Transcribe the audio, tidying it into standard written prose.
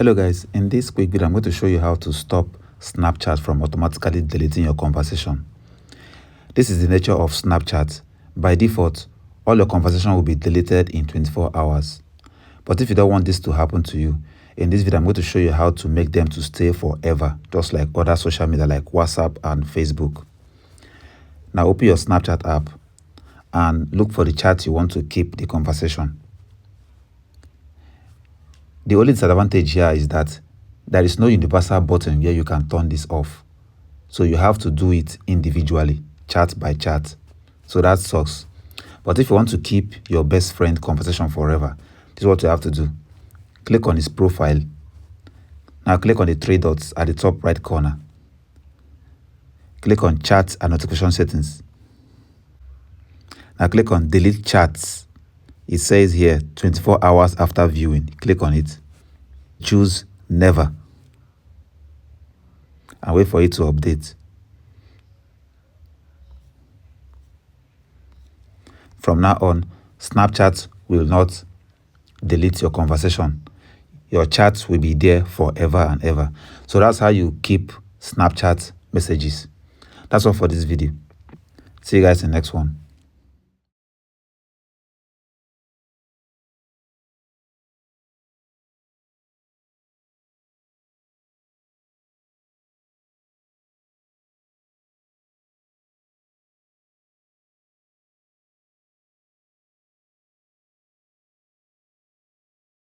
Hello guys, in this quick video I'm going to show you how to stop Snapchat from automatically deleting your conversation. This is the nature of Snapchat. By default, all your conversation will be deleted in 24 hours. But if you don't want this to happen to you, in this video I'm going to show you how to make them to stay forever, just like other social media like WhatsApp and Facebook. Now open your Snapchat app and look for the chat you want to keep the conversation. The only disadvantage here is that there is no universal button where you can turn this off. So you have to do it individually, chat by chat. So that sucks. But if you want to keep your best friend conversation forever, this is what you have to do. Click on his profile. Now click on the three dots at the top right corner. Click on chat and notification settings. Now click on delete chats. It says here 24 hours after viewing. Click on it. Choose never. And wait for it to update. From now on, Snapchat will not delete your conversation. Your chats will be there forever and ever. So that's how you keep Snapchat messages. That's all for this video. See you guys in the next one.